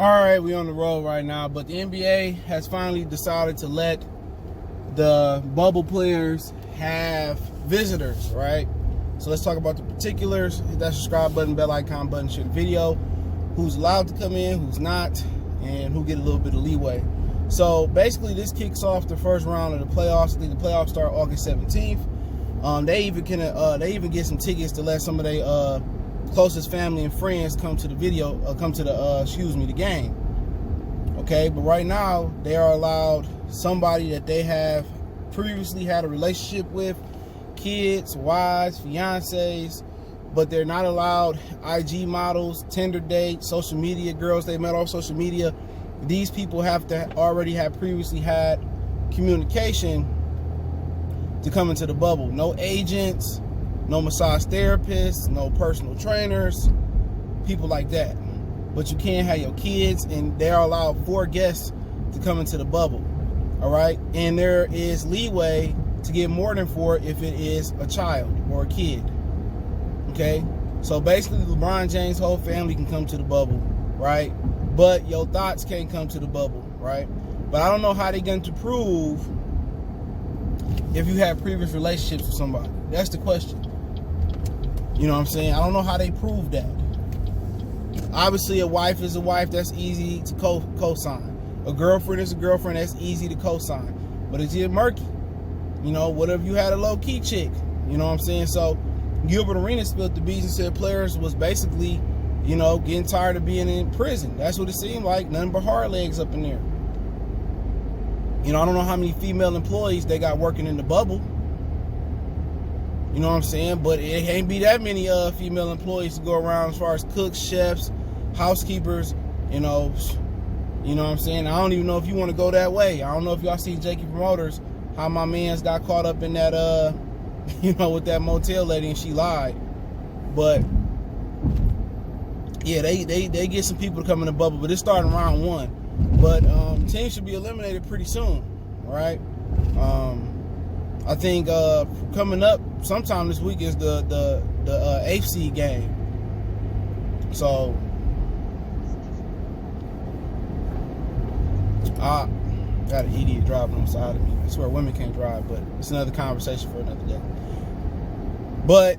All right, we on the road right now, but the NBA has finally decided to let the bubble players have visitors, right? So let's talk about the particulars. Hit that subscribe button, bell icon button, share the video. Who's allowed to come in, who's not, and who get a little bit of leeway. So basically, this kicks off the first round of the playoffs. I think the playoffs start August 17th. They even get some tickets to let some of their closest family and friends come to the the game. Okay, but right now they are allowed somebody that they have previously had a relationship with, kids, wives, fiancés, but they're not allowed IG models, Tinder dates, social media girls they met off social media. These people have to already have previously had communication to come into the bubble. No agents, no massage therapists, no personal trainers, people like that. But you can have your kids, and they're allowed 4 guests to come into the bubble. All right, and there is leeway to get more than 4 if it is a child or a kid. Okay, so basically LeBron James' whole family can come to the bubble, right? But your Thots can't come to the bubble, right? But I don't know how they're going to prove if you have previous relationships with somebody. That's the question. You know what I'm saying? I don't know how they prove that. Obviously, a wife is a wife. That's easy to co-sign. A girlfriend is a girlfriend. That's easy to co-sign. But it's just murky. You know, what if you had a low-key chick? You know what I'm saying? So Gilbert Arenas spilled the beans and said players was basically, you know, getting tired of being in prison. That's what it seemed like. Nothing but hard legs up in there. You know, I don't know how many female employees they got working in the bubble. You know what I'm saying? But it ain't be that many female employees to go around as far as cooks, chefs, housekeepers, you know what I'm saying? I don't even know if you want to go that way. I don't know if y'all see Jakey Promoters, how my mans got caught up in that, you know, with that motel lady and she lied. But yeah, they get some people to come in the bubble, but it's starting round 1. But teams should be eliminated pretty soon, all right? I think coming up sometime this week is the 8th seed game. So I got an idiot driving on the side of me. I swear women can't drive, but it's another conversation for another day. But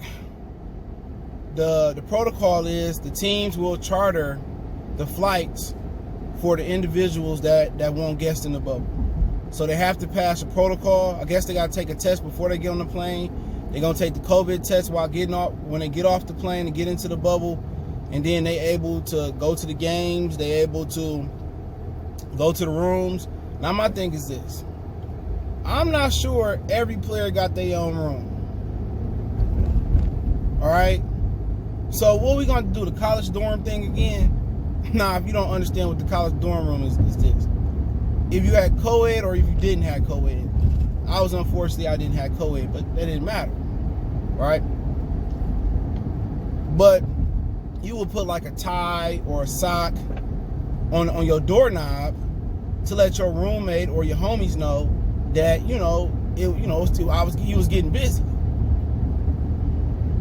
the protocol is the teams will charter the flights for the individuals that won't guest in the bubble. So they have to pass a protocol. I guess they got to take a test before they get on the plane. They're going to take the COVID test when they get off the plane and get into the bubble. And then they able to go to the games. They able to go to the rooms. Now my thing is this. I'm not sure every player got their own room. All right? So what we going to do, the college dorm thing again? Nah, if you don't understand what the college dorm room is this. If you had co-ed or if you didn't have co-ed. I didn't have co-ed, but that didn't matter, right? But you would put like a tie or a sock on your doorknob to let your roommate or your homies know that, you was getting busy.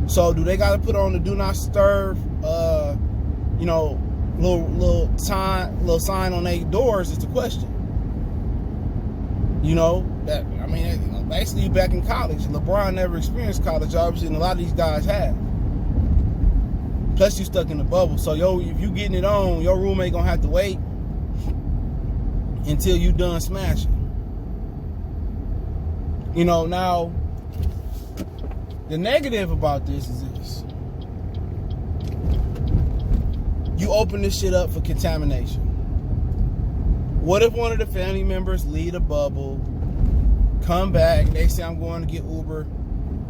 So do they got to put on the do not disturb, little sign on their doors is the question. You know, basically you back in college. LeBron never experienced college, obviously, and a lot of these guys have. Plus you stuck in the bubble. So if you getting it on, your roommate gonna have to wait until you done smashing. You know, now the negative about this is this. You open this shit up for contamination. What if one of the family members leave the bubble, come back, they say I'm going to get Uber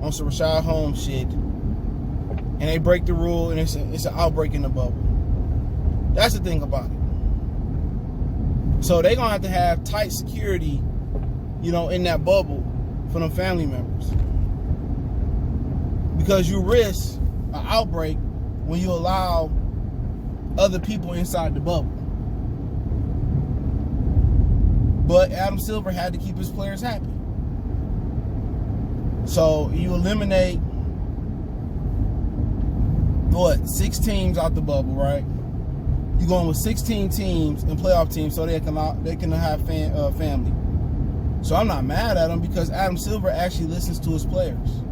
on some Rashad Holmes shit, and they break the rule and it's an outbreak in the bubble? That's the thing about it. So they're going to have tight security, in that bubble for them family members. Because you risk an outbreak when you allow other people inside the bubble. But Adam Silver had to keep his players happy. So you eliminate 6 teams out the bubble, right? You going with 16 teams and playoff teams so they can have family. So I'm not mad at him because Adam Silver actually listens to his players.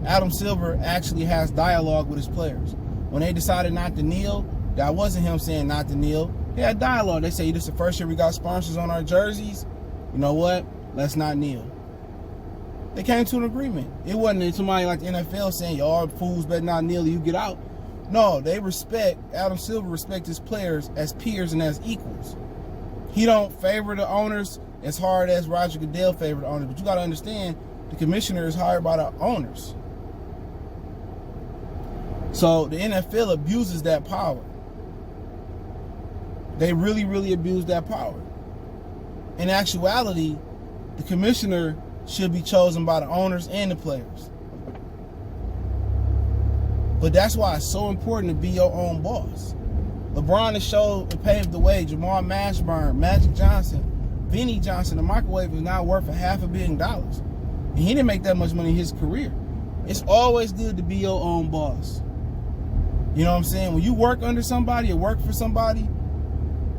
Adam Silver actually has dialogue with his players. When they decided not to kneel, that wasn't him saying not to kneel. He had dialogue. They say, this is the first year we got sponsors on our jerseys. You know what? Let's not kneel. They came to an agreement. It wasn't somebody like the NFL saying, y'all fools better not kneel or you get out. No, they respect, Adam Silver respects his players as peers and as equals. He don't favor the owners as hard as Roger Goodell favored the owners. But you got to understand, the commissioner is hired by the owners. So the NFL abuses that power. They really, really abuse that power. In actuality, the commissioner should be chosen by the owners and the players. But that's why it's so important to be your own boss. LeBron has showed and paved the way. Jamal Mashburn, Magic Johnson, Vinnie Johnson, the microwave is now worth $500 million. And he didn't make that much money in his career. It's always good to be your own boss. You know what I'm saying? When you work under somebody or work for somebody,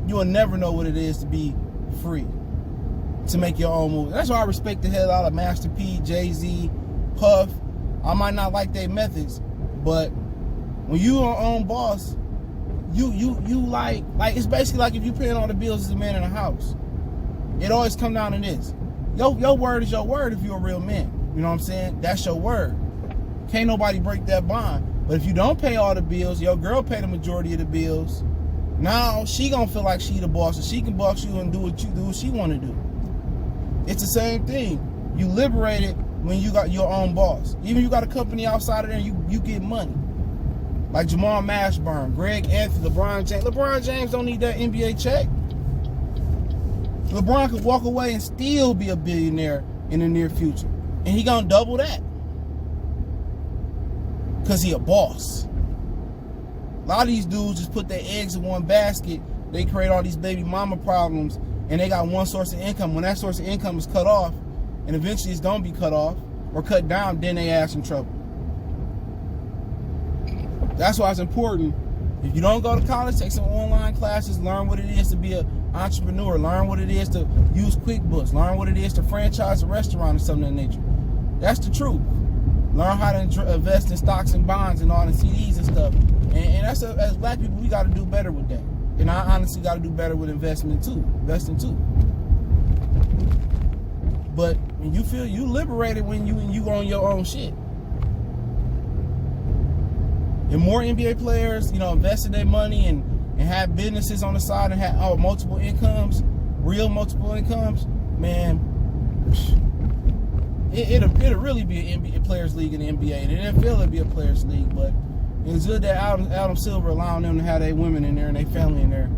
you will never know what it is to be free, to make your own move. That's why I respect the hell out of Master P, Jay-Z, Puff. I might not like their methods, but when you are your own boss, you like it's basically like if you paying all the bills as a man in a house. It always come down to this. Your word is your word if you're a real man. You know what I'm saying? That's your word. Can't nobody break that bond. But if you don't pay all the bills, your girl pay the majority of the bills, now she gonna feel like she the boss and she can boss you and do what she wanna do. It's the same thing. You liberated when you got your own boss. Even you got a company outside of there, you get money. Like Jamal Mashburn, Greg Anthony, LeBron James. LeBron James don't need that NBA check. LeBron could walk away and still be a billionaire in the near future. And he gonna double that. Because he a boss. A lot of these dudes just put their eggs in one basket. They create all these baby mama problems. And they got one source of income. When that source of income is cut off, and eventually it's going to be cut off or cut down, then they ass in trouble. That's why it's important. If you don't go to college, take some online classes, learn what it is to be an entrepreneur, learn what it is to use QuickBooks, learn what it is to franchise a restaurant or something of that nature. That's the truth. Learn how to invest in stocks and bonds and all the CDs and stuff. And that's as black people, we got to do better with that. And I honestly got to do better with investing too. But when you feel you liberated when you on your own shit. And more NBA players, invest in their money and have businesses on the side and have multiple incomes, real multiple incomes, man, it'll really be an NBA players league in the NBA. And the NFL will be a players league, but it's good that Adam Silver allowing them to have their women in there and their family in there.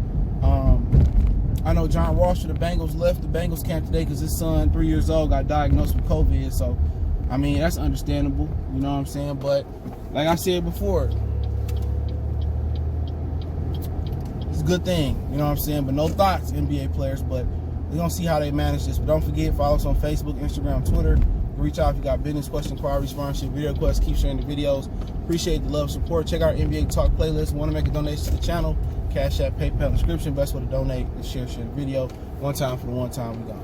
I know John Ross of the Bengals left the Bengals camp today because his son, 3 years old, got diagnosed with COVID. So, I mean, that's understandable. You know what I'm saying? But like I said before, it's a good thing. You know what I'm saying? But no thoughts, NBA players. But we're going to see how they manage this. But don't forget, follow us on Facebook, Instagram, Twitter. Reach out if you got business questions, inquiries, sponsorship, video requests. Keep sharing the videos. Appreciate the love, support. Check out our NBA Talk playlist. Want to make a donation to the channel? Cash App, PayPal, description. Best way to donate is share the video. One time for the one time we got.